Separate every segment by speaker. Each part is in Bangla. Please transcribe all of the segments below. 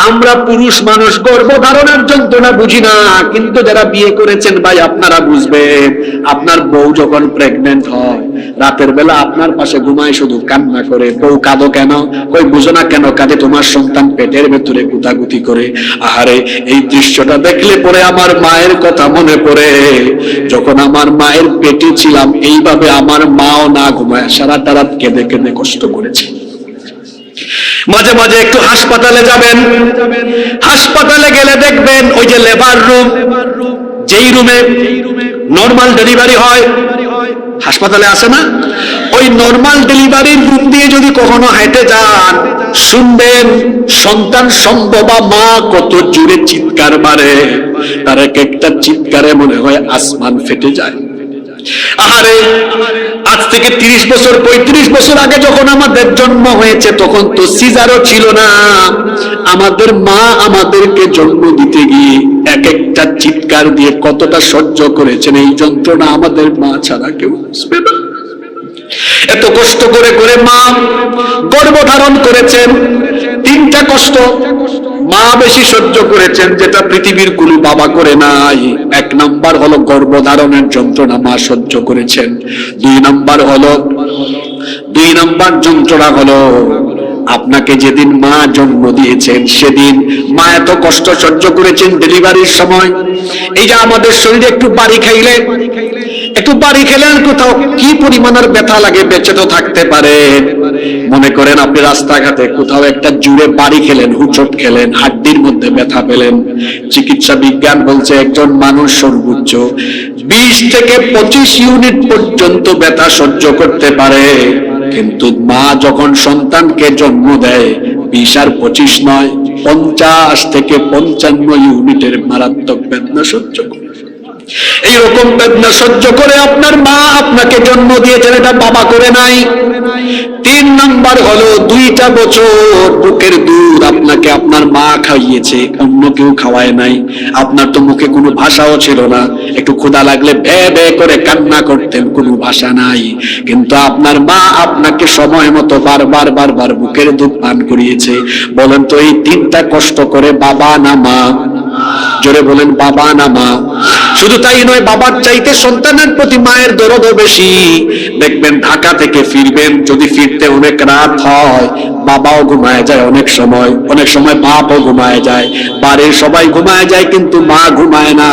Speaker 1: আমরা পুরুষ মানুষ গর্ভধারণের যন্ত্রণা বুঝি না, কিন্তু যারা বিয়ে করেছেন ভাই আপনারা বুঝবেন। আপনার বউ যখন প্রেগনেন্ট হয়, রাতের বেলা আপনার পাশে ঘুমায়, শুধু কান্না করে, বউ কাঁদো কেন? কই বুঝো না কেন কাঁদে? তোমার সন্তান পেটের ভেতরে গুতাগুতি করে। আহারে, এই দৃশ্যটা দেখলে পরে আমার মায়ের কথা মনে পড়ে। যখন আমার মায়ের পেটে ছিলাম, এইভাবে আমার মাও না ঘুমায় সারাটা রাত কেঁদে কেঁদে কষ্ট করেছে। মাঝে মাঝে একটু হাসপাতালে যাবেন, হাসপাতালে গেলে দেখবেন ওই যে লেবার রুম, যেই রুমে নরমাল ডেলিভারি হয়, হাসপাতালে আছে না, ওই নরমাল ডেলিভারির রুম দিয়ে যদি কখনো হেঁটে যান, শুনবেন সন্তান সম্ভবা মা কত জোরে চিৎকার মারে, তার এক একটা চিৎকারে মনে হয় আসমান ফেটে যায়। আহারে, আজ থেকে 30 বছর 35 বছর আগে যখন আমাদের জন্ম হয়েছে, তখন তো সিজারও ছিল না। আমাদের মা আমাদেরকে জন্ম দিতে গিয়ে এক একটা চিৎকার দিয়ে কতটা সহ্য করেছেন, এই যন্ত্রণা আমাদের মা ছাড়া কেউ বুঝবে না। এত কষ্ট করে করে মা গর্ভধারণ করেছেন, 3টা কষ্ট মা বেশি সহ্য করেছেন, যেটা পৃথিবীর কোনো বাবা করে নাই। 1 নাম্বার হলো গর্ভধারণের যন্ত্রণা মা সহ্য করেছেন। 2 নাম্বার যন্ত্রণা হলো আপনাকে যেদিন মা জন্ম দিয়েছেন, সেদিন মা এত কষ্ট সহ্য করেছেন ডেলিভারির সময়। এই যে আমাদের শরীরে একটু বাড়ি খেলে কোথাও কি পরিমাণের ব্যথা লাগে, বেঁচে তো থাকতে পারে। মনে করেন আপনি রাস্তাঘাটে কোথাও একটা জুড়ে বাড়ি খেলেন, হুচট খেলেন, হাড্ডির মধ্যে ব্যথা পেলেন। চিকিৎসা বিজ্ঞান বলছে একজন মানুষ সর্বোচ্চ 20 থেকে 25 ইউনিট পর্যন্ত ব্যথা সহ্য করতে পারে, কিন্তু মা যখন সন্তানকে জন্ম দেয় 20 আর 25 নয়, 50 থেকে 55 ইউনিটের মারাত্মক বেদনা সহ্য করে। এইরকম বেদনা সহ্য করে আপনার মা আপনাকে জন্ম দিয়েছেন, এটা বাবা করে নাই। 3 নাম্বার হলো 2টা বছর বুকের দুধ আপনাকে আপনার মা খাইয়েছে, অন্য কেউ খাওয়ায় নাই। আপনার তো মুখে কোনো ভাষাও ছিল না, একটু ক্ষুধা লাগলে ভে ভে করে কান্না করতেন, কোনো ভাষা নাই, কিন্তু আপনার মা আপনাকে সময় মতো বারবার বুকের দুধ পান করিয়েছে। বলেন তো এই 3টা কষ্ট করে বাবা না মা? জোরে বলেন, বাবা না মা? শুধু তাই নয়, বাবার চাইতে সন্তানের প্রতি মায়ের দরদও বেশি। দেখবেন ঢাকা থেকে ফিরবেন, যদি ফিরতে অনেক রাত হয়, বাবাও ঘুমায় যায়, অনেক সময় বাপও ঘুমায় যায়, বাড়ির সবাই ঘুমায় যায়, কিন্তু মা ঘুমায় না।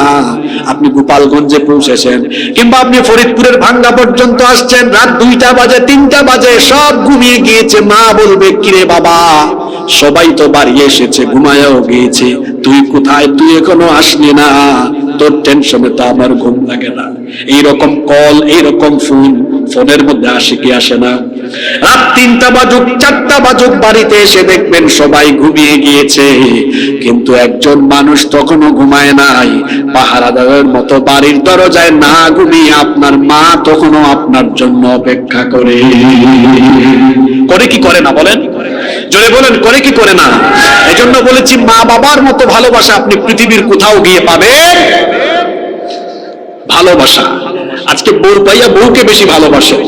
Speaker 1: আপনি গোপালগঞ্জে পৌঁছেছেন, কিংবা আপনি ফরিদপুরের ভাঙ্গা পর্যন্ত আসছেন, রাত 2টা বাজে 3টা বাজে, সব ঘুমিয়ে গিয়েছে। মা বলবে, কিরে বাবা, সবাই তো বাড়ি এসেছে, ঘুমায়ও গিয়েছে, তুই কোথায়? তুই এখনো আসলি না, তোর টেনশনে তো আমার ঘুম লাগে না। এইরকম কল, এইরকম ফোনের মধ্যে আসে কি আসে না? রাত 3টা বাজুক 4টা বাজুক, বাড়িতে এসে দেখবেন সবাই ঘুমিয়ে গিয়েছে, কিন্তু একজন মানুষ তখনও ঘুমায় নাই। পাহারাদারের মতো বাড়ির দরজায় না ঘুমিয়ে আপনার মা তখনও আপনার জন্য অপেক্ষা করে। করে কি করে না বলেন? জোরে বলেন, করে কি করে না? এজন্য বলেছি, মা বাবার মতো ভালোবাসা আপনি পৃথিবীর কোথাও গিয়ে পাবেন। ভালোবাসা আজকে বউ পাইয়া বউকে বেশি ভালোবাসে,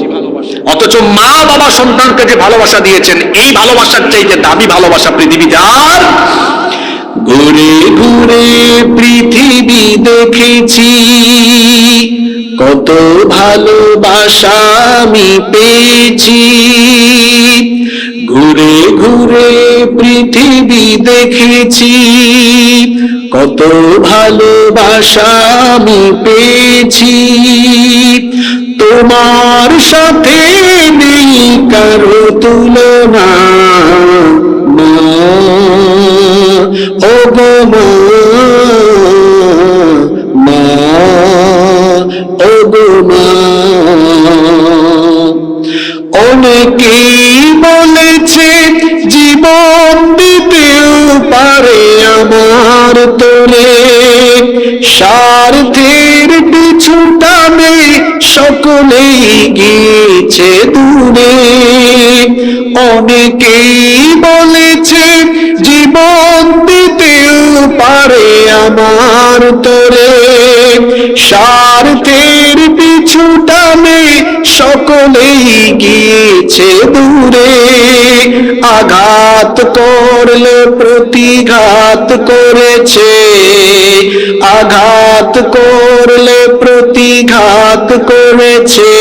Speaker 1: অথচ মা বাবা সন্তানকে যে ভালোবাসা দিয়েছেন, এই ভালোবাসার চাইতে দামি ভালোবাসা পৃথিবীতে আর। ঘুরে ঘুরে পৃথিবী দেখেছি, কত ভালোবাসা আমি পেয়েছি। ঘুরে ঘুরে পৃথিবী দেখেছি, কত ভালোবাসা আমি পেয়েছি। তোমার সাথে নেই কারো তুলনা, মা ও গো মা ও গো মা। অনেকেই বলেছে জীবন দিতেও পারে আমার তোরে, স্বার্থের পিছু টানে সকলেই গিয়েছে দূরে। অনেকেই বলেছে জীবন দিতেও পারে আমার তোরে, স্বার্থের পিছু টানে সকলেই গিয়েছে দূরে। আঘাত আঘাত করলে প্রতিঘাত করেছে, আঘাত করলে প্রতিঘাত করেছে,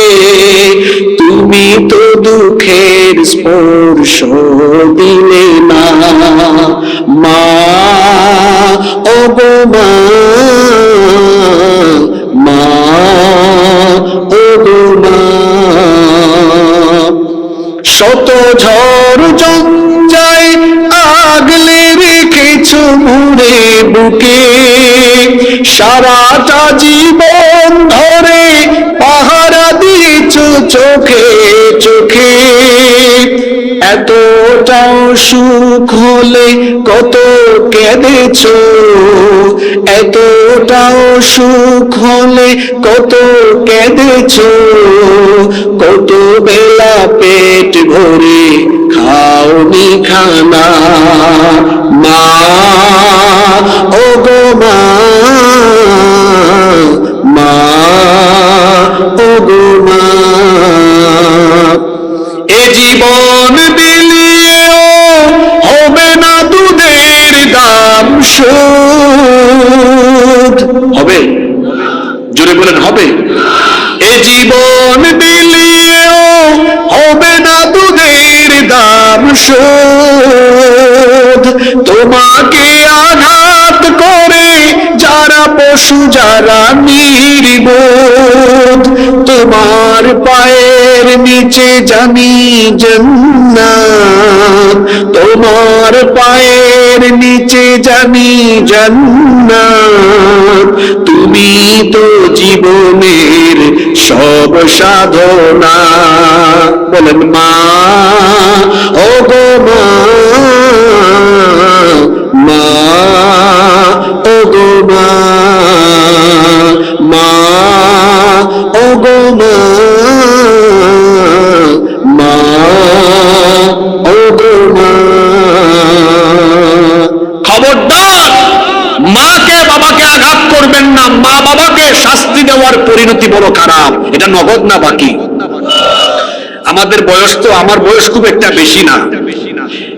Speaker 1: তুমি তো দুঃখের স্পর্শ দিলে না মা, ও গো মা, মা, ও গো মা। শত ঝড় জঞ্জায় আগলে রেখেছো মুড়ে বুকে, সারাটা জীবন ধরে পাহারা দিয়েছো চোখে চোখে। এতটাও সুখ হলে কত কেঁদেছো, এতটাও সুখ হলে কত কেঁদেছো, কত বেলা পেট ভরে খাওনি খানা মা, ও গো মা, মা, ও গো মা। এ জীবন বিলিয়েও হবে না দুধের দাম শোধ, হবে? জোরে বলেন হবে? এ জীবন বিলিয়েও হবে না দুধের দাম শোধ। তোমাকে আঘাত করে যারা পশু, যারা নির্বোধ, তোমার পায়ের নিচে জানি জান্নাত, তোমার পায়ের নিচে জানি জান্নাত। তুমি তো জীবনের সব সাধনা। বলেন মা, ও গো মা, মা, ও গো মা, মা, ও গো মা, মা, ও গো মা। খবরদার মাকে বাবাকে আঘাত করবেন না। মা বাবাকে শাস্তি দেওয়ার পরিণতি বড় খারাপ। এটা নগদ না বাকি? আমাদের বয়স তো, আমার বয়স খুব একটা বেশি না,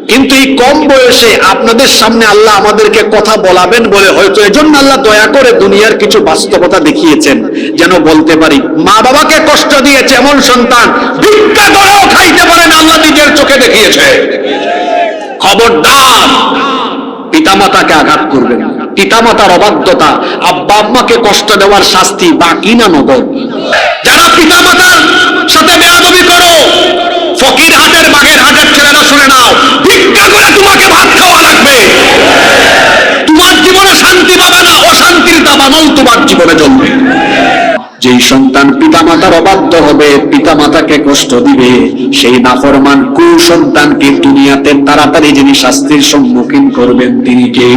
Speaker 1: কিন্তু এই কম বয়সে আপনাদের সামনে আল্লাহ আমাদেরকে কথা বলাবেন বলে হয়তো এজন্য আল্লাহ দয়া করে দুনিয়ার কিছু বাস্তবতা দেখিয়েছেন, যেন বলতে পারি মা বাবাকে কষ্ট দিয়েছে এমন সন্তান ভিক্ষা করেও খাইতে পারে না, আল্লাহ নিজের চোখে দেখিয়েছে। খবরদার পিতামাতাকে আঘাত করবেন। পিতামাতার অবাধ্যতা, আব্বা আম্মাকে কষ্ট দেওয়ার শাস্তি বাকি না নগদ? যারা পিতামাতার সাথে বেয়াদবি করো, ফকির হাটের বাগের হাটের ছেলেরা শুনে নাও, ভিক্ষা করে তোমাকে ভাত খাওয়া লাগবে। তোমার জীবনে শান্তি পাবে না, অশান্তির দাবানল তোমার জীবনে জ্বলবে। যেই সন্তান পিতামাতার অবাধ্য হবে, পিতামাতাকে কষ্ট দিবে, সেই নাফরমান কুসন্তানকে দুনিয়াতে তাড়াতাড়ি যিনি শাস্তির সম্মুখীন করবেন তিনি কে?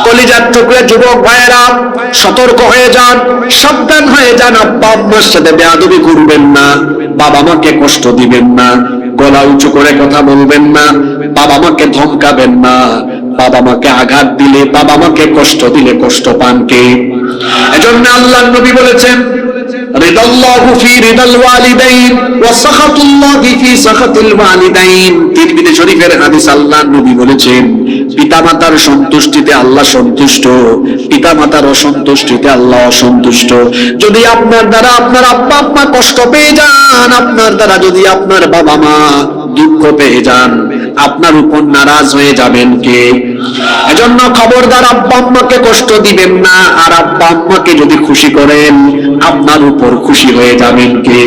Speaker 1: কলিজার টুকরা যুবক ভাইয়েরা, সতর্ক হয়ে যান, সাবধান হয়ে যান। আব্বা আম্মার সাথে বেয়াদবি করবেন না, বাবা মাকে কষ্ট দিবেন না, গলা উঁচু করে কথা বলবেন না, বাবা মাকে ধমকাবেন না। বাবা মাকে আঘাত দিলে, বাবা মাকে কষ্ট দিলে কষ্ট পান কে? এজন্য আল্লাহর নবী বলেছেন, রিদাল্লাহু ফি রিদাল ওয়ালিদাইন ওয়া সাখাতুল্লাহি ফি সাখাতিল ওয়ালিদাইন। তিরমিজি শরীফের হাদিস, আল্লাহর নবী বলেছেন, পিতামাতার সন্তুষ্টিতে আল্লাহ সন্তুষ্ট, পিতামাতার অসন্তুষ্টিতে আল্লাহ অসন্তুষ্ট। যদি আপনার দ্বারা আপনার আব্বা আম্মা কষ্ট পেয়ে যান, আপনার দ্বারা যদি আপনার বাবা মা দুঃখ পেয়ে যান, আপনার উপর নারাজ হয়ে যাবেন কে? এজন্য খবরদার আব্বা আম্মাকে কষ্ট দিবেন না। আর আব্বা আম্মাকে যদি খুশি করেন, আপনার উপর খুশি হয়ে যাবেন কে?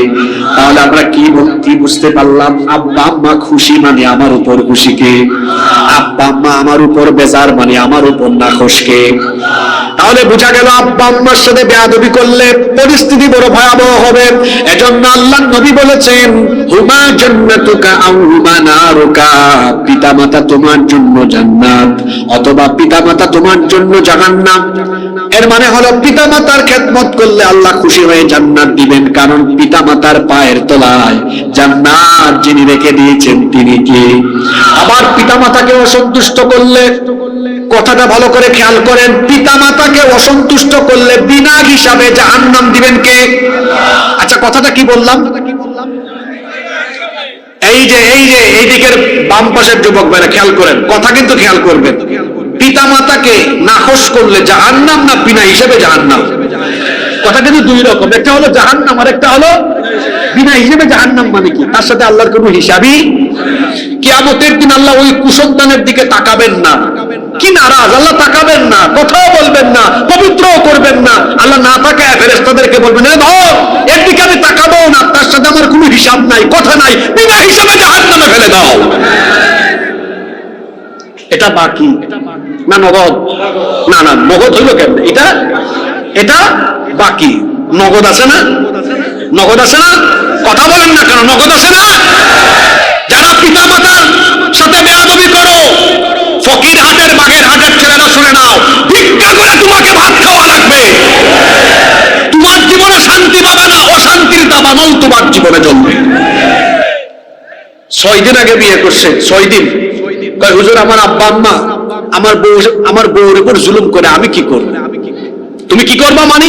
Speaker 1: তাহলে আমরা কি বুঝতে পারলাম? আব্বা আম্মা খুশি মানে আমার উপর খুশি কে? আব্বা আম্মা আমার উপর বেজার মানে আমার উপর নাখোশ কে? তাহলে বোঝা গেল আব্বা আম্মার সাথে বেয়াদবি করলে পরিস্থিতি বড় ভয়াবহ হবে। এজন্য আল্লাহর নবী বলেছেন, হুমা জান্নাতুকা আও হুমা নারুকা। পিতামাতা তোমার জন্য জান্নাত অথবা পিতামাতা তোমার জন্য জাহান্নাম। এর মানে হলো পিতামাতার খেদমত করলে আল্লাহ খুশি হয়ে জান্নাত দিবেন, কারণ পিতামাতার পায়ের তলায় জান্নাত যিনি রেখে দিয়েছেন তিনি কে? আবার পিতামাতাকে অসন্তুষ্ট করলে, কথাটা ভালো করে খেয়াল করেন, পিতামাতাকে অসন্তুষ্ট করলে বিনা হিসাবে জাহান্নাম দিবেন কে? আচ্ছা কথাটা কি বললাম? এই দিকের বাম পাশের যুবক ভাইরা খেয়াল করেন, কথা কিন্তু খেয়াল করবেন। পিতা মাতাকে নাখোশ করলে জাহান্নাম না বিনা হিসেবে জাহান্নাম? কথা কিন্তু দুই রকম, একটা হলো জাহান্নাম আর একটা হলো বিনা হিসেবে জাহান্নাম। মানে কি? তার সাথে আল্লাহর কোনো হিসাবই। কিয়ামতের দিন আল্লাহ ওই কুসন্তানের দিকে তাকাবেন না, কি নারাজ আল্লাহ, তাকাবেন না, কথাও বলবেন না, পবিত্রও করবেন না। আল্লাহ না তাকায় ফেরেশতাদেরকে বলবেন, এ ধর, এর দিকে আমি তাকাবো না, তার সাথে আমার কোনো হিসাব নাই, কথা নাই, বিনা হিসাবে জাহান্নামে ফেলে দাও। এটা বাকি না নগদ? না না, নগদ হইল কেন? এটা বাকি। নগদ আছে না? নগদ আছে না? কথা বলেন না কেন? নগদ আছে না? যারা পিতা মাতার সাথে বেয়াদবি করো, ফকির হাটের বাগের হাটের ছেলেরা শুনে নাও, ভিক্ষা করে তোমাকে ভাত খাওয়া লাগবে। তোমার জীবনে শান্তি পাবে না, অশান্তির দাবানল তোমার জীবনে জন্মে। 6 দিন আগে বিয়ে করছে, 6 দিন। কয় হুজুর, আমার আব্বা আম্মা আমার বউর উপর জুলুম করে, আমি কি করব? তুমি কি করবা? মানে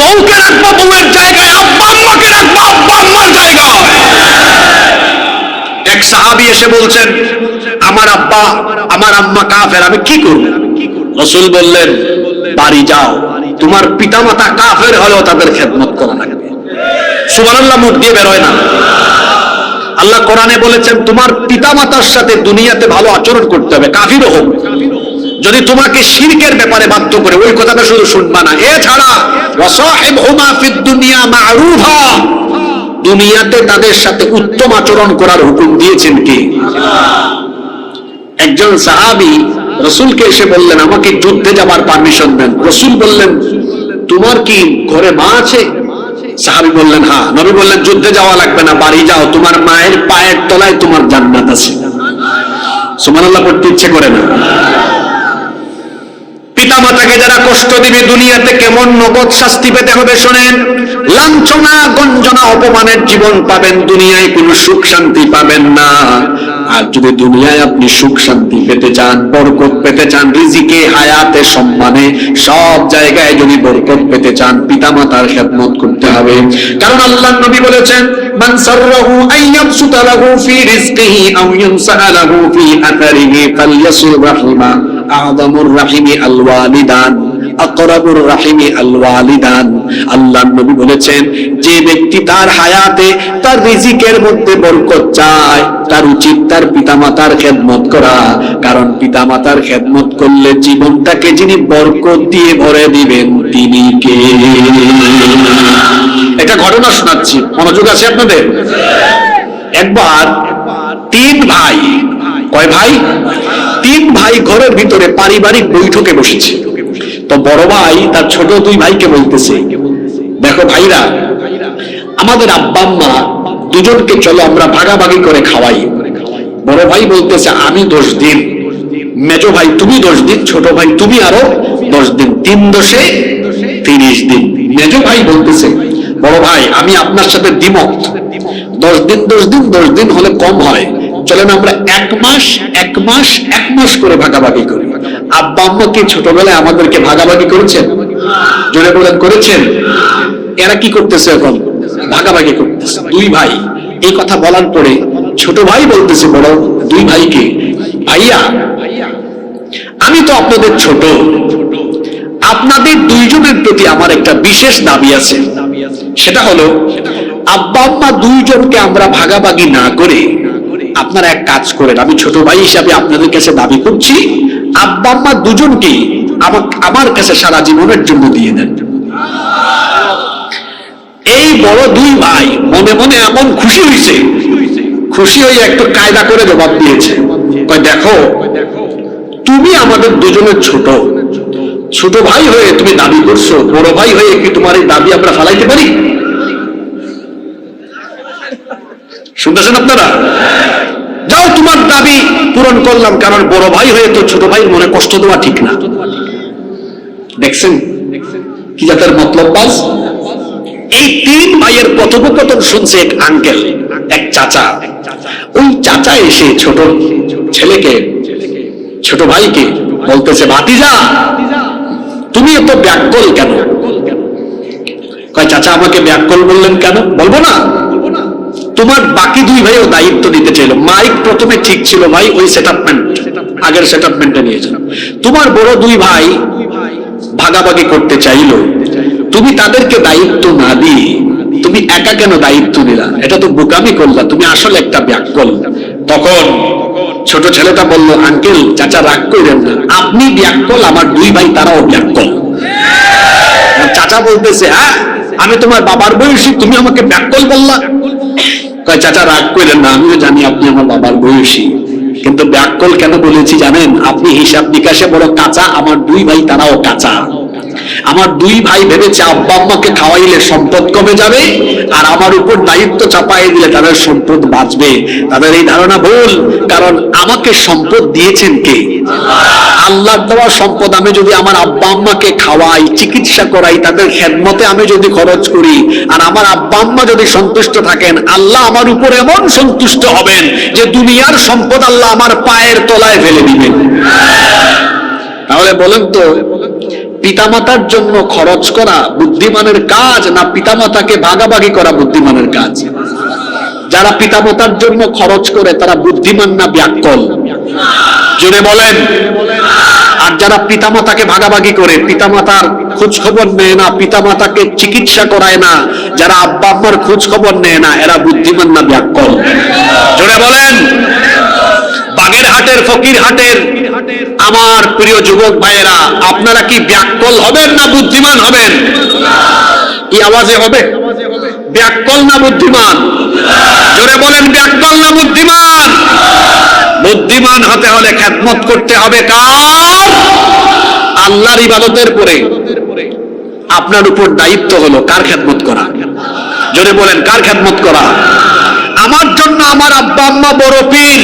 Speaker 1: বউকে রাখবা বউয়ের জায়গায়, আব্বা আম্মাকে রাখবা আব্বা আম্মার জায়গায়। এক সাহাবী এসে বলছেন, আমার আব্বা আমার আম্মা কাফের, আমি কি করব? রাসূল বললেন, বাড়ি যাও, তোমার পিতামাতা কাফের হলেও তাদের খেদমত করা লাগবে। সুবহানাল্লাহ, মুখ দিয়ে বের হয় না। আল্লাহ কোরআনে বলেছেন, তোমার পিতামাতার সাথে দুনিয়াতে ভালো আচরণ করতে হবে, কাফির হোক। যদি তোমাকে শিরকের ব্যাপারে বাধ্য করে, ওই কথাটা শুধু শুনবা না। এছাড়া ওয়াসাহিবহুমা ফিদ দুনিয়া মা'রুফা, দুনিয়াতে তাদের সাথে উত্তম আচরণ করার হুকুম দিয়েছেন কে? একজন সাহাবী রাসূলকে এসে বললেন, আমাকে যুদ্ধে যাবার পারমিশন দেন। রাসূল বললেন, তোমার কি ঘরে মা আছে? সাহাবী বললেন, হ্যাঁ। নবী বললেন, যুদ্ধে যাওয়া লাগবে না, বাড়ি যাও, তোমার মায়ের পায়ের তলায় তোমার জান্নাত আছে। সুবহানাল্লাহ পড়তে ইচ্ছে করে না? পিতামাতাকে যারা কষ্ট দিবে দুনিয়াতে কেমন নগদ শাস্তি পেতে হবে শোনেন। লাঞ্ছনা, গঞ্জনা, অপমানের জীবন পাবেন, দুনিয়ায় কোনো সুখ শান্তি পাবেন না। আর যদি দুনিয়ায় আপনি সুখ শান্তি পেতে চান, বরকত পেতে চান, রিজিকে, হায়াতে, সম্মানে, সব জায়গায় যদি বরকত পেতে চান, পিতামাতার খেদমত করতে হবে। কারণ আল্লাহর নবী বলেছেন, মান সাররাহু আইয়াবসুতা লাহু ফি রিজকিহি আও ইউনসাআ লাহু ফি আথারিহি ফালইয়াসিল রাহিমা আযমুর রাহিমি আল ওয়ালিদান আকরাবুর রাহিমি আল ওয়ালিদান। আল্লাহর নবী বলেছেন, যে ব্যক্তি তার হায়াতে তার রিজিকের মধ্যে বরকত চায়, তার উচিত তার পিতামাতার খেদমত করা। কারণ পিতামাতার খেদমত করলে জীবনটাকে যিনি বরকত দিয়ে ভরে দিবেন তিনি কে? একটা ঘটনা শোনাচ্ছি, মনোযোগ আছে আপনাদের? একবার 3 ভাই, কয় ভাই? 3 ভাই ঘরের ভিতরে পারিবারিক বৈঠকে বসেছে। তো বড় ভাই তার ছোট 2 ভাইকে বলতেছে, দেখো ভাইরা, আমাদের আব্বা আম্মা দুজনকে চলো আমরা ভাগাভাগি করে খাওয়াই। বড় ভাই বলতেছে, আমি 10 দিন, মেজো ভাই তুমি 10 দিন, ছোট ভাই তুমি আরো 10 দিন, 3 10 30 দিন। মেজো ভাই বলতেছে, বড় ভাই আমি আপনার সাথে দ্বিমত, 10 দিন 10 দিন 10 দিন হলে কম হয়, চলেন আমরা 1 মাস করে ভাগাভাগি করি। আব্বা আম্মা কি ছোটবেলায় আমাদেরকে ভাগাভাগি করেছেন? জোরে বলেন, করেছেন? এরা কি করতেছে এখন? ভাগাভাগি করতেছে। 2 ভাই এই কথা বলার পরে ছোট ভাই বলতেছে বড় 2 ভাইকে, ভাইয়া আমি তো আপনাদের ছোট, আপনাদের 2 জনের প্রতি আমার একটা বিশেষ দাবি আছে। সেটা হলো, আব্বা আম্মা 2 জনকে আমরা ভাগাভাগি না করে আপনারা এক কাজ করেন, আমি ছোট ভাই হিসাবে আপনাদের কাছে দাবি করছি, আব্বা আম্মা 2 জনকে আমার কাছে সারা জীবনের জন্য দিয়ে দেন। এই বড় 2 ভাই মনে মনে এমন খুশি হয়েছে, খুশি হয়ে একটু কায়দা করে জবাব দিয়েছে, কয় দেখো তুমি আমাদের 2 জনের ছোট ভাই হয়ে তুমি দাবি করছো, বড় ভাই হয়ে কি তোমার এই দাবি আমরা ফালাইতে পারি? শুনতেছেন আপনারা? যাও, তোমার দাবি পূরণ করলাম, কারণ বড় ভাই হয়ে তো ছোট ভাইয়ের মনে কষ্ট দেওয়া ঠিক না। দেখছেন কি জাতের মতলববাজ? এই 3 ভাইয়ের কথোপকথন শুনছে এক আঙ্কেল, এক চাচা। ওই চাচা এসে ছোট ছেলেকে, ছোট ভাইকে বলতেছে, ভাতিজা তুমি এত ব্যাকুল কেন? কয় চাচা আমাকে ব্যাকুল বললেন কেন? বলবো না, তোমার বাকি দুই ভাইও দায়িত্ব দিতে চাইলো। মাইক প্রথমে ঠিক ছিল ভাই, ওই সেটআপমেন্ট আগের সেটআপমেন্টে নিয়েছিল। তোমার বড় দুই ভাই ভাগাভাগি করতে চাইলো, তুমি তাদেরকে দায়িত্ব না দিয়ে তুমি একা কেন দায়িত্ব নিলা? এটা তো বোকামি করলা, তুমি আসলে একটা ব্যাককল। তখন ছোট ছেলেটা বলল, আঙ্কেল চাচা রাগ করেন না, আপনি ব্যাককল, আমার দুই ভাই তারাও ব্যাককল। চাচা বলতেছে, হ্যাঁ আমি তোমার বাবার বয়সী, তুমি আমাকে ব্যাককল বললা? কয় চাচা রাগ করেন না, আমিও জানি আপনি আমার বাবার বয়সী, কিন্তু ব্যাককল কেন বলেছি জানেন? আপনি হিসাব নিকাশে বড় কাঁচা, আমার দুই ভাই তারাও কাঁচা। আমার দুই ভাই ভেবেছে আব্বা আম্মাকে খাওয়াইলে সম্পদ কমে যাবে, আর আমার উপর দায়িত্ব চাপাই দিলে তাদের সম্পদ বাঁচবে। তাদের এই ধারণা ভুল, কারণ আমাকে সম্পদ দিয়েছেন কে? আল্লাহর দেওয়া সম্পদ আমি যদি আমার আব্বা আম্মাকে খাওয়াই, চিকিৎসা করাই, তাদের খেদমতে আমি যদি খরচ করি, আর আমার আব্বা আম্মা যদি সন্তুষ্ট থাকেন, আল্লাহ আমার উপর এমন সন্তুষ্ট হবেন যে দুনিয়ার সম্পদ আল্লাহ আমার পায়ের তলায় ফেলে দিবেন। তাহলে বলেন তো, পিতামাতার জন্য খরচ করা বুদ্ধিমানের কাজ, না পিতামাতাকে ভাগাভাগি করা বুদ্ধিমানের কাজ? যারা পিতামাতার জন্য খরচ করে তারা বুদ্ধিমান না ব্যাককল? জোরে বলেন। আর যারা পিতামাতাকে ভাগাভাগি করে, পিতামাতার খোঁজ খবর নেয় না, পিতামাতাকে চিকিৎসা করায় না, যারা আব্বা আম্মার খোঁজ খবর নেয় না, এরা বুদ্ধিমান না ব্যাককল? জোরে বলেন। বাগেরহাটের ফকিরহাটের আমার প্রিয় যুবক ভাইয়েরা, আপনারা কি ব্যাককল হবেন না বুদ্ধিমান হবেন? এই আওয়াজে হবে ব্যাককল না বুদ্ধিমান? জোরে বলেন, ব্যাককল না বুদ্ধিমান? বুদ্ধিমান হতে হলে খেদমত করতে হবে কার? আল্লাহর ইবাদতের পরে আপনার উপর দায়িত্ব হলো কার খেদমত করা? জোরে বলেন, কার খেদমত করা? আমার জন্য আমার আব্বা আম্মা বড় পীর,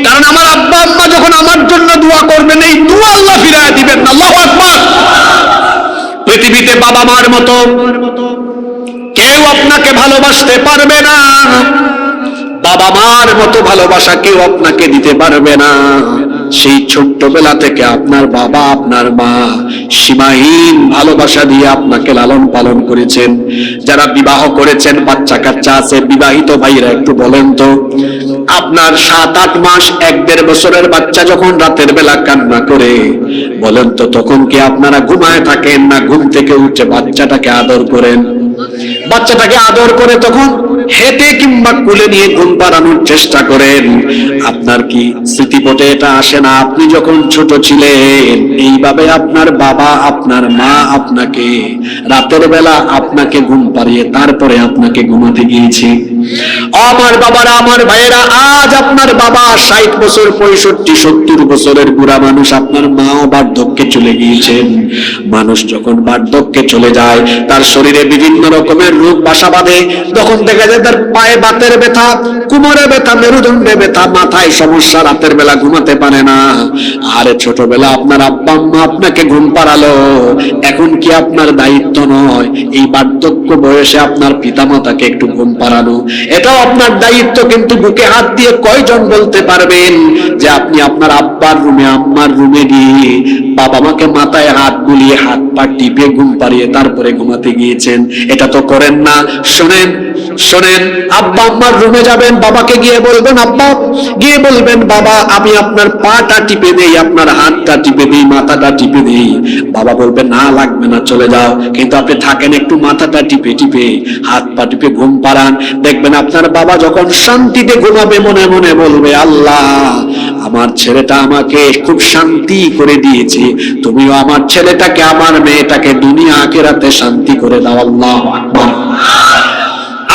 Speaker 1: কারণ আমার আব্বা আম্মা যখন আমার জন্য দোয়া করবেন, এই দোয়া আল্লাহ ফিরায় দিবেন না। আল্লাহু আকবার। পৃথিবীতে বাবা মার মতো কেউ আপনাকে ভালোবাসতে পারবে না, বাবা মার মতো ভালোবাসা কেউ আপনাকে দিতে পারবে না। সেই ছোট্টবেলা থেকে আপনার বাবা আপনার মা সীমাহীন ভালোবাসা দিয়ে আপনাকে লালন পালন করেছেন। যারা বিবাহ করেছেন, বাচ্চা কাচ্চা আছে, বিবাহিত ভাইরা একটু বলেন তো, আপনার 7-8 মাস 1-1.5 বছরের বাচ্চা যখন রাতের বেলা কান্না করে, বলেন তো তখন কি আপনারা ঘুমায় থাকেন, না ঘুম থেকে উঠে বাচ্চাটাকে আদর করেন? বাচ্চাটাকে আদর করে তখন হেঁটে কিংবা কোলে নিয়ে ঘুম পাড়ানোর চেষ্টা করেন। আপনার কি স্মৃতিপটে এটা আসে না, আপনি যখন ছোট ছিলেন এইভাবে আপনার বাবা আপনার মা আপনাকে রাতের বেলা আপনাকে ঘুম পাড়িয়ে তারপরে আপনাকে ঘুমাতে গিয়েছে? আমার বাবারা, আমার ভাইয়েরা, আজ আপনার বাবা 60 বছর, 65, 70 বছরের বুড়া মানুষ, আপনার মাও বার্ধক্যে চলে গিয়েছেন। মানুষ যখন বার্ধক্যে চলে যায়, তার শরীরে বিভিন্ন রকমের রোগ বাসা বাঁধে। তখন দেখা যায় তার পায়ে বাতের ব্যথা, কোমরে ব্যথা, মেরুদণ্ডে ব্যথা, মাথায় সমস্যা, রাতের বেলা ঘুমাতে পারে না। আরে ছোটবেলা আপনার আব্বা আম্মা আপনাকে ঘুম পাড়ালো, এখন কি আপনার দায়িত্ব নয় এই বার্ধক্য বয়সে আপনার পিতামাতাকে একটু ঘুম পাড়ানো? এটাও আপনার দায়িত্ব। কিন্তু বুকে হাত দিয়ে কয়জন বলতে পারবেন যে আপনি আপনার আব্বার রুমে আম্মার রুমে গিয়ে বাবা মাকে মাথায় হাত বুলিয়ে হাত পা টিপে ঘুম পাড়িয়ে তারপরে ঘুমাতে গিয়েছেন? এটা তো করেন না। শোনেন শোনেন, আব্বা আম্মার রুমে যাবেন, বাবাকে গিয়ে বলবেন, আব্বা, গিয়ে বলবেন, বাবা আমি আপনার পাটা টিপে দেই, আপনার হাতটা টিপে দেই, মাথাটা টিপে দেই। বাবা বলবে না লাগবে না, চলে যাও। কিন্তু আপনি থাকেন, একটু মাথাটা টিপে টিপে হাত পা টিপে ঘুম পাড়ান। দেখবেন আপনার বাবা যখন শান্তিতে ঘুমাবে মনে মনে বলবে, আল্লাহ আমার ছেলেটা আমাকে খুব শান্তি করে দিয়েছে, তুমিও আমার ছেলেটাকে, আমার মেয়েটাকে দুনিয়া আখিরাতে শান্তি করে দাও। আল্লাহু আকবার।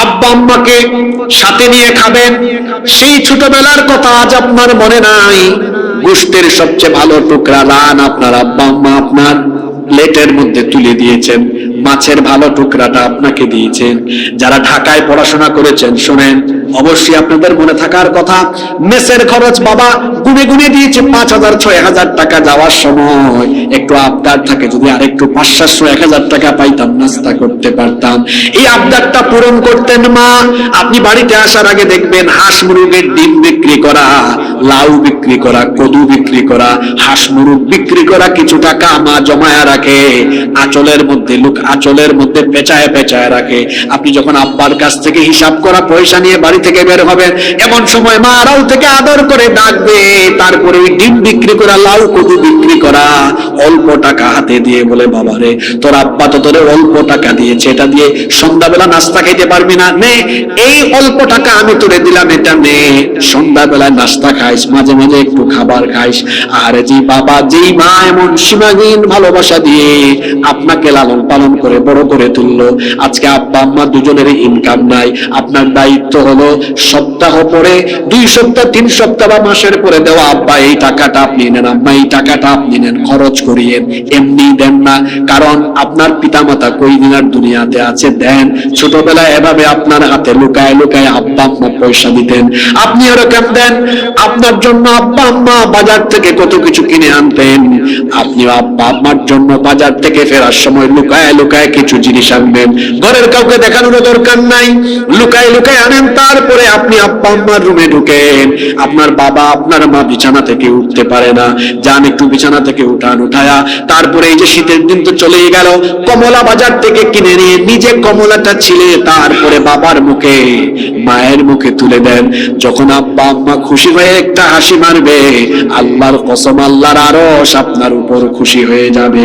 Speaker 1: আব্বা আম্মাকে সাথে নিয়ে খাবেন, সেই ছোটবেলার কথা আজ আপনার মনে নাই। গোশতের সবচেয়ে ভালো টুকরা রান আপনার আব্বা আম্মা আপনার প্লেটের মধ্যে তুলে দিয়েছেন, মাছের ভালো টুকরাটা আপনাকে দিয়েছেন। যারা ঢাকায় পড়াশোনা করেছেন শোনেন, অবশ্যই আপনাদের মনে থাকার কথা, মেসের খরচ বাবা গুনে গুনে দিয়েছে 5,000 6,000 টাকা। যাওয়ার সময় একটু আবদার থাকে, যদি আরেকটু 500 1,000 টাকা পাইতাম নাস্তা করতে পারতাম। এই আবদারটা পূরণ করতেন মা। আপনি বাড়িতে আসার আগে দেখবেন হাঁস মুরগের ডিম বিক্রি করা, লাউ বিক্রি করা, কদু বিক্রি করা, হাঁস মুরগ বিক্রি করা কিছু টাকা মা জমায়া রাখে, আঁচলের মধ্যে পেঁচায় পেঁচায় রাখে। আপনি যখন আব্বার কাছ থেকে হিসাব করা পয়সা নিয়ে বাড়ি থেকে বের হবেন, এমন সময় মা আড়াল থেকে আদর করে ডাকবে, তারপরে ওই ডিম বিক্রি করা, লাউ কদু বিক্রি করা অল্প টাকা হাতে দিয়ে বলে, বাবা রে তোর আব্বা তো তোরে অল্প টাকা দিয়েছে, এটা দিয়ে সন্ধ্যাবেলা নাস্তা খাইতে পারবি না, নে এই অল্প টাকা আমি তোরে দিলাম, এটা নে সন্ধ্যাবেলায় নাস্তা খাইস, মাঝে মাঝে একটু খাবার খাইস। আর যে বাবা যেই মা এমন সীমাহীন ভালোবাসা দিয়ে আপনাকে লালন পালন করে বড় করে তুললো, আজকে আব্বা আম্মা দুজনেরই ইনকাম নাই, আপনার দায়িত্ব হলো সপ্তাহ পরে 2 সপ্তাহ 3 সপ্তাহ বা মাসের পরে দেওয়া, আব্বা এই টাকাটা আপনি নেন, আম্মা এই টাকাটা আপনি নেন, খরচ করিয়েন, এমনি দেন না। কারণ আপনার পিতামাতা কই দিন আর দুনিয়াতে আছে, দেন। ছোটবেলায় এভাবে আপনার হাতে লুকায় লুকায় আব্বা আম্মা পয়সা দিতেন, আপনি ওরকম দেন। আপনার জন্য আব্বা আম্মা বাজার থেকে কত কিছু কিনে আনতেন, আপনি আব্বা আম্মার জন্য বাজার থেকে ফেরার সময় লুকায় লুকায় কিছু জিনিস আনবেন, ঘরের কাউকে দেখানোর দরকার নাই, লুকায় লুকায় আনেন। তারপরে আপনি আব্বা আম্মার রুমে ঢুকেন, আপনার বাবা আপনার মা বিছানা থেকে উঠতে পারে না, যান একটু বিছানা থেকে উঠায়া, তারপরে এই যে শীতের দিন তো চলেই গেল, কমলা বাজার থেকে কিনে নিয়ে নিজে কমলাটা ছিলে তারপরে বাবার মুখে মায়ের মুখে তুলে দেন। যখন আব্বা আম্মা খুশি হয়ে একটা হাসি মারবে, আল্লাহর কসম আল্লাহর আরশ আপনার উপর খুশি হয়ে যাবে।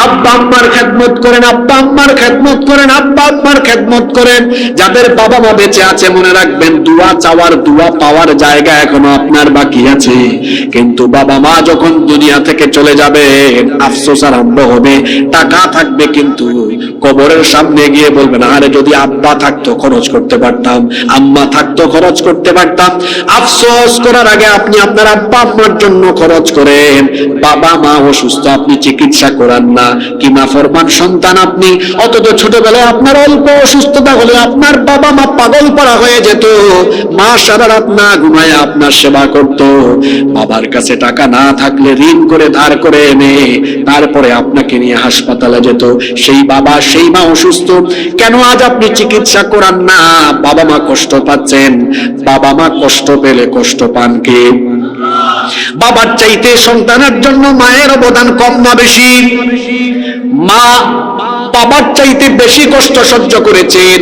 Speaker 1: আব্বা আম্মার খেদমত করেন, আব্বা আম্মার খেদমত করেন, আব্বা আম্মার খেদমত করেন। যাদের বাবা মা বেঁচে আছে মনে রাখবেন, দোয়া চাওয়ার দোয়া পাওয়ার জায়গা এখনো আপনার বাকি আছে। কিন্তু বাবা মা যখন দুনিয়া থেকে চলে যাবে, আফসোস আরম্ভ হবে। টাকা থাকবে কিন্তু কবরের সামনে গিয়ে বলবেন, আরে যদি আব্বা থাকতো খরচ করতে পারতাম, আম্মা থাকতো খরচ করতে পারতাম। আফসোস করার আগে আপনি আপনার আব্বা আম্মার জন্য খরচ করেন। বাবা মা অসুস্থ, আপনি চিকিৎসা করান না, কি নাফরমান সন্তান আপনি। অথচ ছোটবেলায় আপনার অল্প অসুস্থতা হলে আপনার বাবা মা পাগল পাড়া হয়ে যেত, মা সারা রাত না ঘুমায় আপনার সেবা করত। বাবার কাছে টাকা না থাকলে ঋণ করে ধার করে এনে তারপরে আপনাকে নিয়ে হাসপাতালে যেত। সেই বাবা সেই মা অসুস্থ, কেন আজ আপনি চিকিৎসা করান না? বাবা মা কষ্ট পাচ্ছেন। বাবা মা কষ্ট পেলে কষ্ট পান কে? বাবার চাইতে সন্তানের জন্য মায়ের অবদান কম না বেশি? মা বাবার চাইতে বেশি কষ্ট সহ্য করেছেন,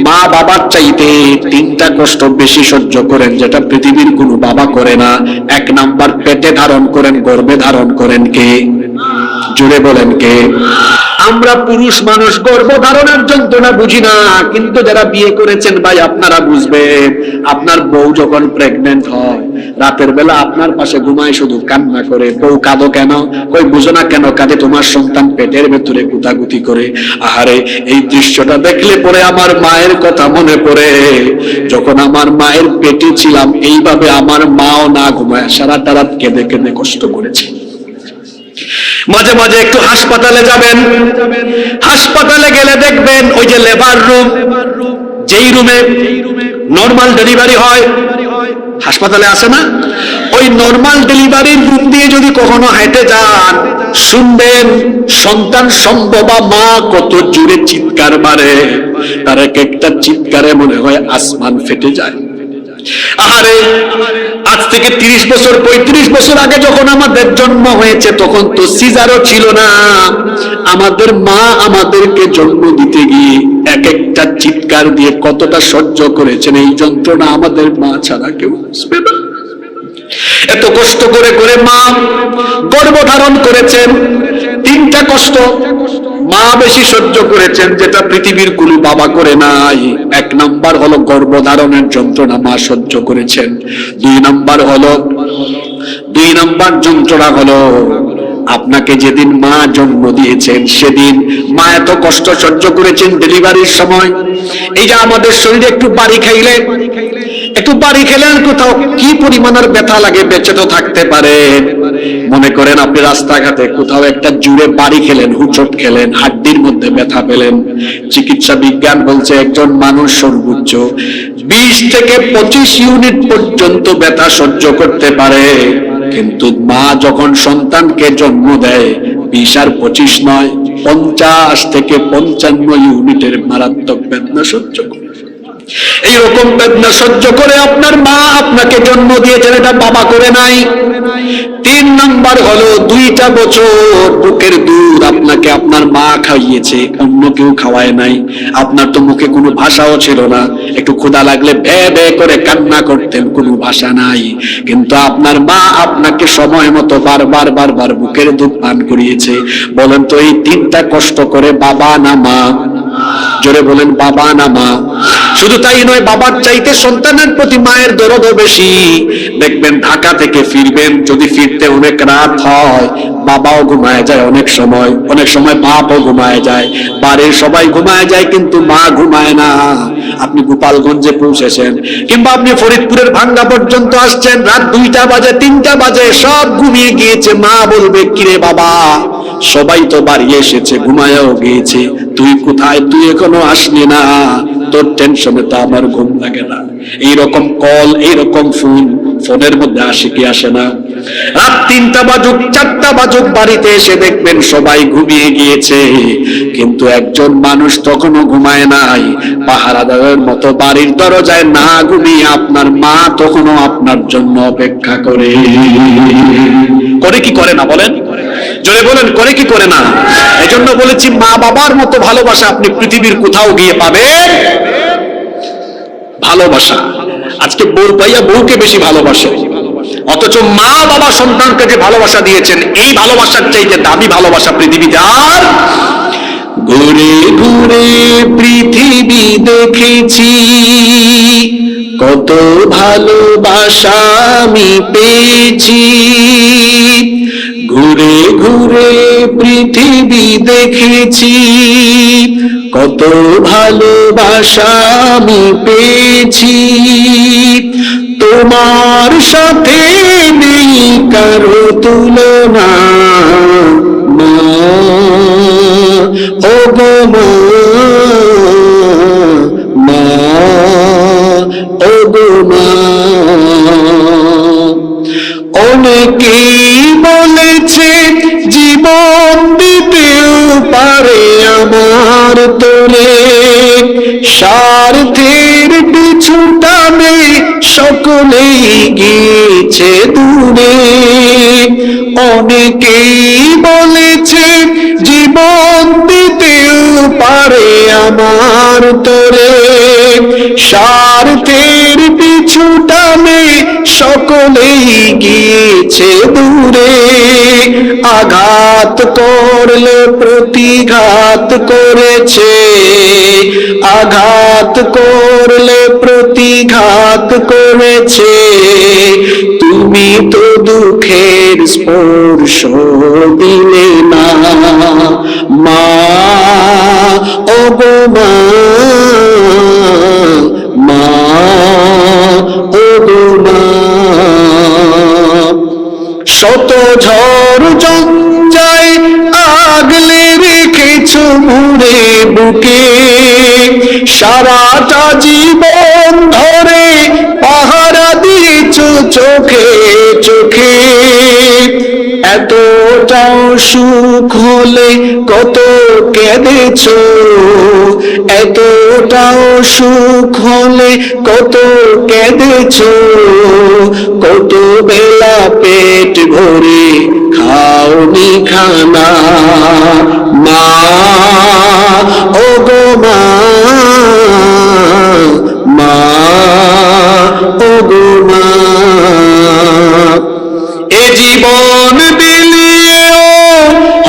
Speaker 1: মা বাবার চাইতে 3টা কষ্ট বেশি সহ্য করেন, যেটা পৃথিবীর কোনো বাবা করে না। 1 নাম্বার, পেটে ধারণ করেন, গর্ভে ধারণ করেন কে? জুড়ে বলেন কে? আমরা পুরুষ মানুষ গর্ভধারণের যন্ত্রণা বুঝি না, কিন্তু যারা বিয়ে করেছেন ভাই আপনারা বুঝবেন। আপনার বউ যখন প্রেগনেন্ট হয়, রাতের বেলা আপনার পাশে ঘুমায়, শুধু কান্না করে, বউ কাঁদো কেন? কই বুঝো না কেন কাঁদে? তোমার সন্তান পেটের ভেতরে গুতাগুতি করে। আহারে, এই দৃশ্যটা দেখলে পরে আমার মায়ের কথা মনে পড়ে। যখন আমার মায়ের পেটে ছিলাম, এইভাবে আমার মাও না ঘুমায় সারাটা রাত কেঁদে কেঁদে কষ্ট করেছে। মাঝে মাঝে একটু হাসপাতালে যাবেন, হাসপাতালে গেলে দেখবেন ওই যে লেবার রুম, যেই রুমে নরমাল ডেলিভারি হয়, হাসপাতালে আছে না? ওই নরমাল ডেলিভারির রুম দিয়ে যদি কখনো হেঁটে যান, শুনবেন সন্তান সম্ভবা মা কত জোরে চিৎকার মারে, তার এক একটা চিৎকারে মনে হয় আসমান ফেটে যায়। আহারে, আজ থেকে 30 বছর 35 বছর আগে যখন আমাদের জন্ম হয়েছে, তখন তো সিজারও ছিল না। আমাদের মা আমাদেরকে জন্ম দিতে গিয়ে এক একটা চিৎকার দিয়ে কতটা সহ্য করেছেন, এই যন্ত্রণা আমাদের মা ছাড়া কেউ বুঝবে না। এত কষ্ট করে করে মা গর্ভধারণ করেছেন। 3টা কষ্ট মা বেশি সহ্য করেছেন, যেটা পৃথিবীর কোনো বাবা করে নাই। 1 নাম্বার হলো গর্ভধারণের যন্ত্রণা মা সহ্য করেছেন। 2 নাম্বার যন্ত্রণা হলো আপনাকে যেদিন মা জন্ম দিয়েছেন, সেদিন মা এত কষ্ট সহ্য করেছেন ডেলিভারির সময়। এই যে আমাদের শরীরে একটু বাড়ি খেলেন কোথাও কি পরিমাণের ব্যথা লাগে, বেঁচে তো থাকতে পারে। মনে করেন আপনি রাস্তাঘাটে কোথাও একটা জুড়ে বাড়ি খেলেন, হুচট খেলেন, হাড্ডির মধ্যে ব্যথা পেলেন। চিকিৎসা বিজ্ঞান বলছে একজন মানুষ সর্বোচ্চ 20 থেকে 25 ইউনিট পর্যন্ত ব্যথা সহ্য করতে পারে। কিন্তু মা যখন সন্তানকে জন্ম দেয়, 20 আর 25 নয়, 50 থেকে 55 ইউনিটের মারাত্মক বেদনা সহ্য করে। এইরকম বেদনা সহ্য করে আপনার মা আপনাকে জন্ম দিয়েছেন, এটা বাবা করে নাই। 3 নাম্বার হলো 2টা বছর বুকের দুধ আপনাকে আপনার মা খাইয়েছে, অন্য কেউ খাওয়ায় নাই। আপনার তো মুখে কোনো ভাষাও ছিল না, একটু ক্ষুধা লাগলে ভে ভে করে কান্না করতেন, কোনো ভাষা নাই, কিন্তু আপনার মা আপনাকে সময় মতো বারবার বারবার বুকের দুধ পান করিয়েছে। বলেন তো এই 3টা কষ্ট করে বাবা না মা? জোরে বলেন, বাবা না মা? শুধু তাই নয়, বাবার চাইতে সন্তানের প্রতি মায়ের দরদও বেশি। দেখবেন ঢাকা থেকে ফিরবেন, যদি ফিরতে অনেক রাত হয়, বাবাও ঘুমায় যায় অনেক সময় বাপও ঘুমায় যায়, বাড়ির সবাই ঘুমায় যায়, কিন্তু মা ঘুমায় না। আপনি গোপালগঞ্জে পৌঁছেছেন কিংবা আপনি ফরিদপুরের ভাঙ্গা পর্যন্ত আসছেন, রাত 2টা বাজে 3টা বাজে, সব ঘুমিয়ে গিয়েছে। মা বলবে, কিরে বাবা, সবাই তো বাড়ি এসেছে, ঘুমায়ও গিয়েছে, তুই কোথায়? তুই এখনো আসলি না, তোর টেনশনে তো আমার ঘুম লাগে না। এইরকম কল, এইরকম ফোনের মধ্যে আসে কি আসে না? রাত 3টা বাজুক 4টা বাজুক, বাড়িতে এসে দেখবেন সবাই ঘুমিয়ে গিয়েছে, কিন্তু একজন মানুষ তখনও ঘুমায় নাই। পাহারাদারের মতো বাড়ির দরজায় না ঘুমিয়ে আপনার মা তখনও আপনার জন্য অপেক্ষা করে। করে কি করে না বলেন? জোরে বলেন, করে কি করে না? এজন্য বলেছি, মা বাবার মতো ভালোবাসা আপনি পৃথিবীর কোথাও গিয়ে পাবেন। ভালোবাসা আজকে বউ পাইয়া বউকে বেশি ভালোবাসে, অথচ মা বাবা সন্তানকে যে ভালোবাসা দিয়েছেন, এই ভালোবাসার চাইতে দামি ভালোবাসা পৃথিবীতে আর। ঘুরে ঘুরে পৃথিবী দেখেছি, কত ভালোবাসা আমি পেয়েছি। ঘুরে ঘুরে পৃথিবী দেখেছি, কত ভালোবাসা আমি পেয়েছি। তোমার সাথে নেই কারো তুলনা, মা ও গো মা, মা ও গো মা। অনেকেই বলেছে জীবন দিতেও পারে আমার তোরে, স্বার্থের পিছু টানে সকলেই গিয়েছে দূরে। অনেকেই বলেছে জীবন দিতেও পারে আমার তোরে, স্বার্থের পিছু টানে সকলেই গিয়েছে দূরে। আঘাত করলে প্রতিঘাত করেছে, আঘাত করলে প্রতিঘাত করেছে। তুমি তো দুঃখের স্পর্শ দিলে না, মা ও গো মা, মা ও গো মা। শত ঝড় জঞ্জায় আগলে রেখেছো মুড়ে বুকে, সারাটা জীবন ধরে পাহারা দিয়েছো চোখে চোখে। এতটাও সুখ হলে কত কেঁদেছো, এতটাও সুখ হলে কত কেঁদেছো। কত বেলা পেট ভরে খাওনি খানা, মা ও গো মা, মা ও গো মা। এ জীবন বিলিয়েও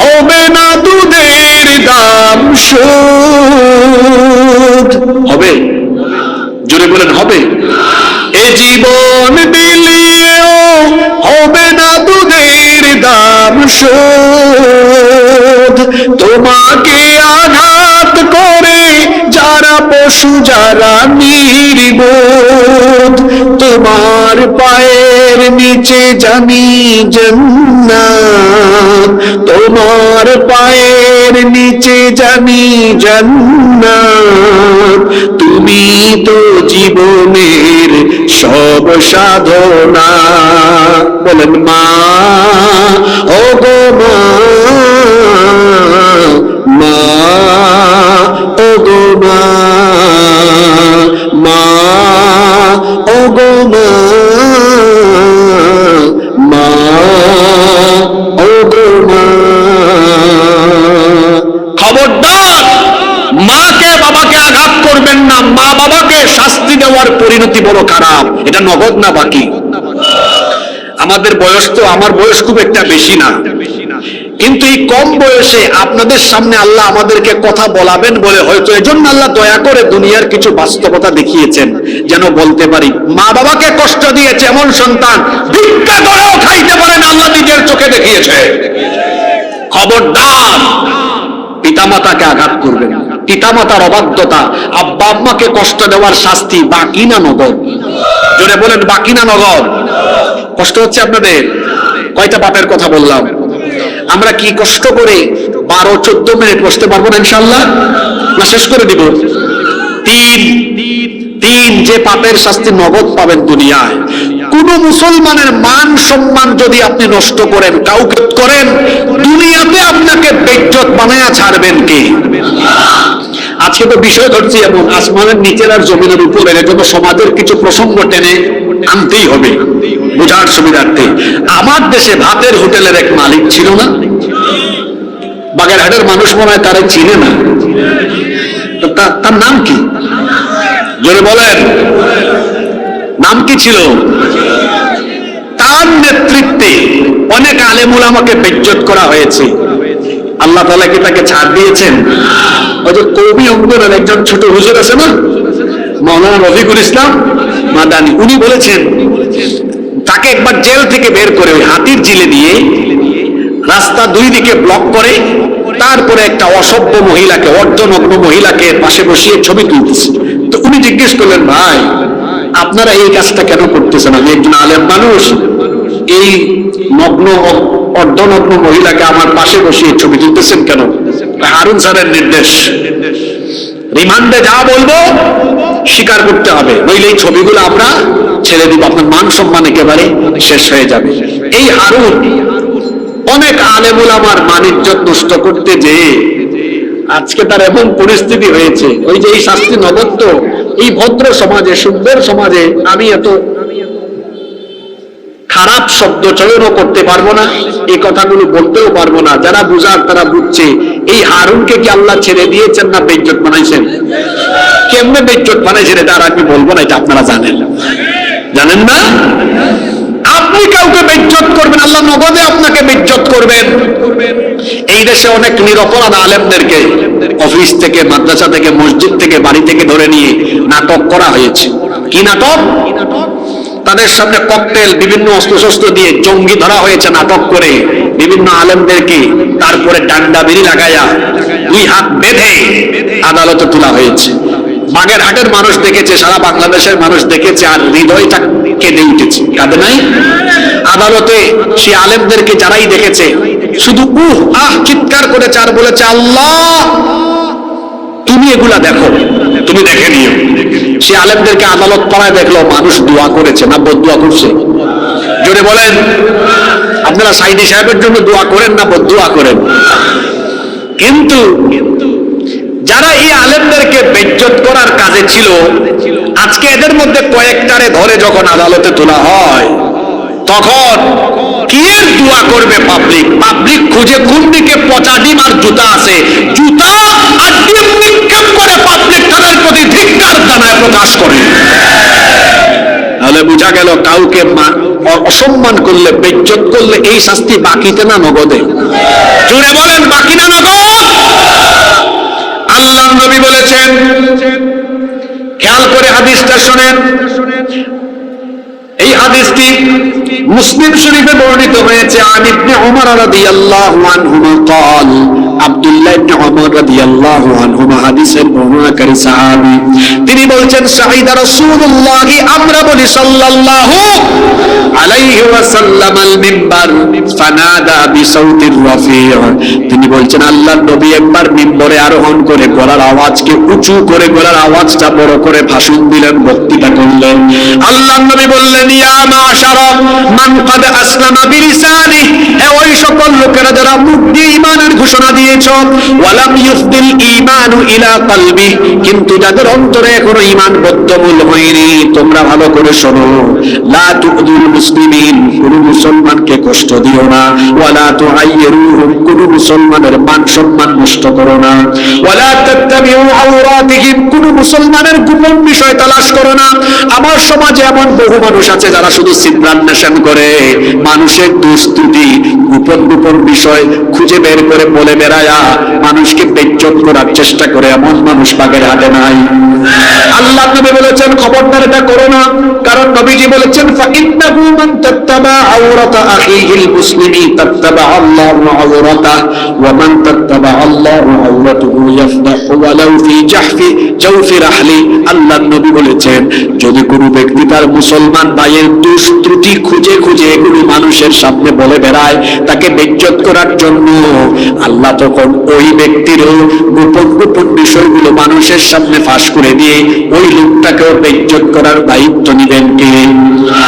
Speaker 1: হবে না দুধের দাম শোধ। হবে? জোরে বলেন, হবে? এ জীবন বিলিয়েও হবে না দুধের দাম শোধ। তোমাকে আঘাত করে যারা পশু, যারা নির্বোধ, তোমার পায়ের নিচে জানি জান্নাত, তোমার পায়ের নিচে জানি জান্নাত। তুমি তো জীবনের সব সাধনা। বলেন, মা ও গো মা, মা ও গো মা, মা পরিণতি বড় খারাপ। এটা নগদ না বাকি? আমাদের বয়স তো, আমার বয়স খুব একটা বেশি না, কিন্তু এই কম বয়সে আপনাদের সামনে আল্লাহ আমাদেরকে কথা বলাবেন বলে হয়তো এজন্য আল্লাহ দয়া করে দুনিয়ার কিছু বাস্তবতা দেখিয়েছেন, যেন বলতে পারি মা বাবাকে কষ্ট দিয়েছে এমন সন্তান ভিক্ষা করেও খাইতে পারেন, আল্লাহ নিজের চোখে দেখিয়েছে। খবরদার পিতামাতাকে আঘাত করবেন। পিতামাতার অবাধ্যতা, আব্বা আম্মাকে কষ্ট দেওয়ার শাস্তি বাকি না নগদ? জোরে বলেন, বাকি না নগদ? কষ্ট হচ্ছে আপনাদের? কয়টা বাপের কথা বললাম? আমরা কি কষ্ট করে 12-14 মিনিট বসতে পারবো না ইনশাআল্লাহ? না শেষ করে দিব? তিন যে পাপের শাস্তি নগদ পাবেন দুনিয়ায়। কোন মুসলমানের মান সম্মান যদি আপনি নষ্ট করেন, কাউকে করেন, দুনিয়াতে আপনাকে বেইজ্জত বানায়া ছাড়বেন কে? আজকে তো বিষয় ধরছি এমন আসমানের নিচের আর জমিনের উপরের, এজন্য সমাজের কিছু প্রসঙ্গ টেনে আনতেই হবে বোঝার সুবিধার্থে। আমার দেশে ভাতের হোটেলের এক মালিক ছিল না? বাগেরহাটের মানুষ মনে হয় তারা চিনে না। তার নাম কি? জোরে বলেন, নাম কি ছিল? তার নেতৃত্বে অনেক আলেম উলামাকে বেইজ্জত করা হয়েছে। আল্লাহ তাআলা কি তাকে ছাড় দিয়েছেন? ওই যে কওমি অঙ্গনের একজন ছোট হুজুর আছে না, মাওলানা রফিকুল ইসলাম মাদানী, উনি বলেছেন তাকে একবার জেল থেকে বের করে ওই হাতির ঝিলে দিয়ে রাস্তা দুই দিকে ব্লক করে তারপরে একটা অসভ্য মহিলাকে, অর্ধনগ্ন মহিলাকে পাশে বসিয়ে ছবি তুলতেছে। তো উনি জিজ্ঞেস করলেন, ভাই আপনারা এই কাজটা কেন করতেছেন? আমি একজন আলেম মানুষ, এই নগ্ন অর্ধনগ্ন মহিলাকে আমার পাশে বসিয়ে ছবি তুলতেছেন কেন? হারুন স্যারের নির্দেশ, রিমান্ডে যা বলবো স্বীকার করতে হবে, নইলে এই ছবিগুলো আমরা ছেড়ে দিব, আপনার মান সম্মান একেবারে শেষ হয়ে যাবে। এই হারুন অনেক আলেম উলামার মান ইজ্জত নষ্ট করতে যেয়ে আজকে তার এমন পরিস্থিতি হয়েছে। ওই যে এই শাস্তি নগদ তো এই ভদ্র সমাজে, সুন্দর সমাজে আমি এত খারাপ শব্দ চয়নও করতে পারবো না, এই কথাগুলো বলতেও পারবো না। যারা বুঝার তারা বুঝছে। এই হারুনকে কি আল্লাহ ছেড়ে দিয়েছেন না বেইজ্জত বানাইছেন? কেমনে বেইজ্জত বানাইছেন এটা আর আমি বলবো না, এটা আপনারা জানেন। জানেন না? আপনি কাউকে বেইজ্জত করবেন, আল্লাহ নগদে আপনাকে বেইজ্জত করবেন। এই দেশে অনেক নিরপরাধ আলেমদেরকে অফিস থেকে, মাদ্রাসা থেকে, মসজিদ থেকে, বাড়ি থেকে ধরে নিয়ে নাটক করা হয়েছে। কি নাটক? তাদের সামনে ককটেল, বিভিন্ন অস্ত্রশস্ত্র দিয়ে জঙ্গি ধরা হয়েছে নাটক করে বিভিন্ন আলেমদেরকে, তারপরে ডান্ডা বিড়ি লাগাইয়া 2 হাত বেঁধে আদালতে তোলা হয়েছে। বাগেরহাটের মানুষ দেখেছে, সারা বাংলাদেশের মানুষ দেখেছে, আর হৃদয়টা কেঁদে উঠেছে। কাঁদে নাই? আদালতে সে আলেমদেরকে যারাই দেখেছে শুধু চিৎকার করেছে আর বলেছে, আল্লাহ তুমি এগুলা দেখো, তুমি দেখে নিও। সে আলেমদেরকে আদালত পাড়ায় দেখলো মানুষ দোয়া করেছে না বদদোয়া করছে? জোরে বলেন। আপনারা সাইদি সাহেবের জন্য দোয়া করেন না বদদোয়া করেন? কিন্তু যারা এই আলেমদেরকে বেইজ্জত করার কাজে ছিল, আজকে এদের মধ্যে কয়েকটারে ধরে যখন আদালতে তোলা হয়, তখন কি এর দোয়া করবে পাবলিক? পাবলিক খুঁজে কোন দিকে পচা ডিম আর জুতা আছে, জুতা আর ডিম নিক্ষেপ করে পাবলিক তাদের প্রতি ধিক্কার জানায় প্রকাশ করে। তাহলে বোঝা গেল কাউকে অসম্মান করলে, বেইজ্জত করলে এই শাস্তি বাকিতে না নগদে? জোরে বলেন, বাকি না নগদ? আল্লাহর নবী বলেছেন, খেয়াল করে হাদিসটা শুনেন। এই হাদিসটি মুসলিম শরীফে বর্ণিত হয়েছে। আন ইবনে উমর রাদিয়াল্লাহু আনহুমা قال আব্দুল্লাহ ইবনে উমর রাদিয়াল্লাহু আনহুমা হাদিসের বর্ণনাকারী সাহাবী, তিনি বলছেন, শাহিদা রাসূলুল্লাহ, আমরা বলি সাল্লাল্লাহু আলাইহি ওয়াসাল্লাম আল মিম্বার ফানাদা বিসাউতির রাফি'। তিনি বলছেন আল্লাহর নবী একবার মিম্বরে আরোহণ করে গলার আওয়াজকে উঁচু করে, গলার আওয়াজটা বড় করে ভাষণ দিলেন, বক্তৃতা করলেন। আল্লাহর নবী বললেন, ইয়া মাশারা মান ক্বাদ আসলামা বিলিসানিহি, হে ওই সকল লোকেরা যারা তোমরা মুখ দিয়ে ঈমানের ঘোষণা দিয়েছো, ওয়ালাম ইউফদিল ঈমানু ইলা কলবি, কিন্তু যাদের অন্তরে এখনো ঈমান বদ্ধমূল হয়নি, তোমরা ভালো করে শোনো, লা তু'দুল মুসলিমিন, কোন মুসলমানকে কষ্ট দিও না, ওয়ালা তুআইয়িরুহুম, কোন মুসলমানের মান সম্মান নষ্ট করো না, ওয়ালা তাত্তাবিউ আওরাতিহিম, কোন মুসলমানের গোপন বিষয় তালাশ করো না। আমার সমাজে এমন বহু মানুষ আছে যারা শুধু সিদ্ধান্বেষণ করে, মানুষের দোষ ত্রুটি গোপন গোপন বিষয় খুঁজে বের করে বলে বেড়ায়া মানুষকে বেইজ্জত করার চেষ্টা করে, এমন মানুষ বাগের হাতে নাই। আল্লাহ নবী বলেছেন খবরদার এটা করো না, কারণ নবীজি বলেছেন ফাইন্নাহু মান তাত্তাবা আওরাতা আখিহিল মুসলিমি তাত্তাবা আল্লাহু আওরাতাহু ওয়া মান তাত্তাবা আল্লাহু আওরাতাহু ইয়াফদাহু ওয়ালাউ ফি জাওফি রাহলি। আল্লাহ নবী বলেছেন যদি কোনো ব্যক্তি তার মুসলমান ভাইয়ের দোষ ত্রুটি খুঁজে খুঁজে এগুলো মানুষের সামনে বলে বেড়ায় তাকে বেইজ্জত করার জন্য, আল্লাহ তখন ওই ব্যক্তির গোপন গোপন বিষয়গুলো মানুষের সামনে ফাঁস করে দিয়ে ওই লোকটাকেও বেইজ্জত করার দায়িত্ব নিবেন কে?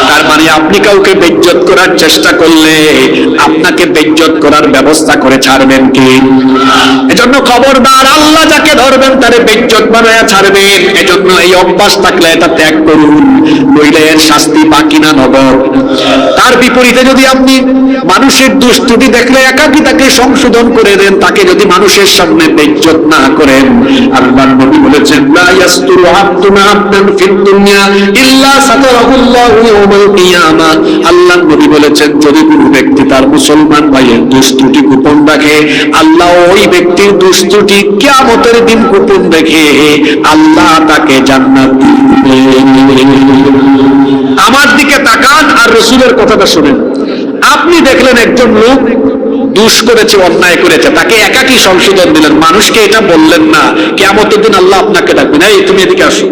Speaker 1: তার মানে আপনি কাউকে বেইজ্জত করার চেষ্টা করলে আপনাকে বেইজ্জত করার ব্যবস্থা করে ছাড়বেন কে? এজন্য খবরদার, আল্লাহ যাকে ধরবেন তারে বেইজ্জত বানায়া ছাড়বেন। এজন্য এই অভ্যাস থাকলে এটা ত্যাগ করুন, নইলে এর শাস্তি বাকি না নগদ। তার বিপরীতে যদি আপনি মানুষের দোষ ত্রুটি দেখলে একাকী তাকে সংশোধন করে দেন, তাকে যদি মানুষের সামনে বেইজ্জত না করেন, আল্লাহর নবী বলেছেন লা ইয়াসতুরু আবদুন আবদান ফিদ দুনিয়া ইল্লা সাতারাহুল্লাহু ইয়াউমাল কিয়ামাহ। আল্লাহর নবী বলেছেন যদি কোনো ব্যক্তি তার মুসলমান ভাইয়ের দোষ ত্রুটি গোপন রাখে, আল্লাহ ওই ব্যক্তির দোষ ত্রুটি কিয়ামতের দিন গোপন রেখে আল্লাহ তাকে জান্নাত দিবেন। আমার দিকে তাকান আর রাসূলের কথাটা শুনেন। আপনি দেখলেন একজন লোক দোষ করেছে, অন্যায় করেছে, তাকে একাকী সংশোধন দিলেন, মানুষকে এটা বললেন না, কিয়ামতের দিন আল্লাহ আপনাকে ডাকবেন, এই তুমি এদিকে আসো,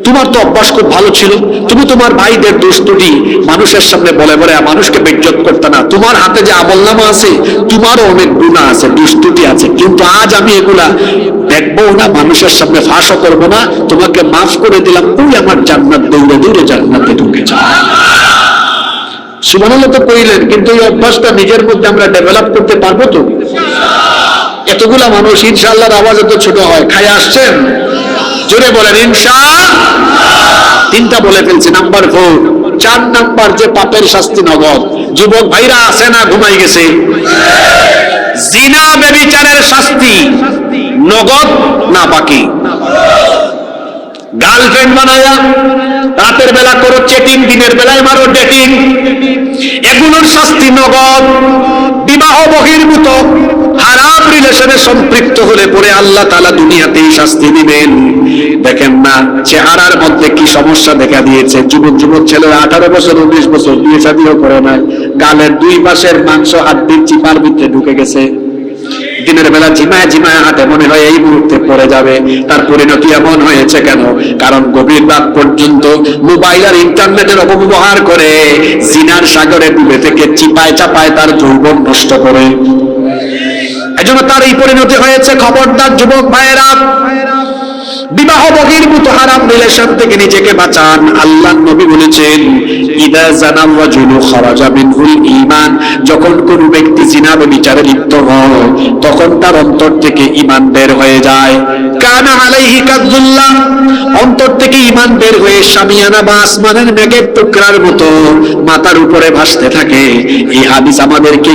Speaker 1: তোমার তো অভ্যাস খুব ভালো ছিল, তুমি তোমার ভাইদের দোষ ত্রুটি মানুষের সামনে বলে বলে মানুষকে বেইজ্জত করতে না, তোমার হাতে যে আমলনামা আছে তোমারও অনেক গুনাহ আছে, দোষ ত্রুটি আছে, কিন্তু আজ আমি এগুলা দেখবো না, মানুষের সামনে ফাঁসও করবো না, তোমাকে মাফ করে দিলাম, ওই আমার জান্নাত, দৌড়ে দৌড়ে জান্নাতে ঢুকে যাও। সুবহানাল্লাহ তো কইলেন, কিন্তু এই অভ্যাসটা নিজের মধ্যে আমরা ডেভেলপ করতে পারবো তো? এতগুলা মানুষ ইনশাআল্লাহর আওয়াজ এত ছোট হয়, খায় আসছেন? জোরে বলেন ইনশাআল্লাহ। তিনটা বলে ফেলছি, নাম্বার 4। 4 নাম্বার যে পাপের শাস্তি নগদ। যুবক ভাইরা আছে না ঘুমাই গেছে? জিনা ব্যভিচারের শাস্তি নগদ না বাকি? গার্লফ্রেন্ড বানায়া রাতের বেলা করো চেটিং, দিনের বেলায় মারো ডেটিং, এগুলোর শাস্তি নগদ। বিবাহ বহির্ভূত হারাম রিলেশনে সম্পৃক্ত হলে পরে আল্লাহ তাআলা দুনিয়াতেই শাস্তি দিবেন। দেখেন না চেহারার মধ্যে কি সমস্যা দেখা দিয়েছে, যুবক যুবক ছেলেরা 18 বছর 19 বছর বিয়ে শাদীও করে না, গালের দুই পাশের মাংস হাড্ডির চিপার ভিতরে ঢুকে গেছে, দিনের বেলা ঝিমায় ঝিমায় হাতে মনে হয় এই মুহূর্তে পড়ে যাবে। তার পরিণতি এমন হয়েছে কেন? কারণ গভীর রাত পর্যন্ত মোবাইল আর ইন্টারনেটের অপব্যবহার করে জিনার সাগরে ডুবে থেকে চিপায় চাপায় তার যৌবন নষ্ট করে। এজন্য তার এই পরিণতি হয়েছে। খবরদার যুবক ভাইয়েরা, বিবাহ বহির্ভূত হারাম রিলেশন থেকে নিজেকে বাঁচান। আল্লাহর নবী বলেছেন ইদা জানা রাজুলু খারাজা মিনহুল ঈমান, যখন কোন ব্যক্তি জিনা ব্যভিচারে লিপ্ত হয় তখন তার অন্তর থেকে ঈমান বের হয়ে যায়। কানা আলাইহি কাযুল্লাহ, অন্তর থেকে ঈমান বের হয়ে শামিয়ানা বা আসমানের মেঘের টুকরার মতো মাথার উপরে ভাসতে থাকে। এই হাদিস আমাদেরকে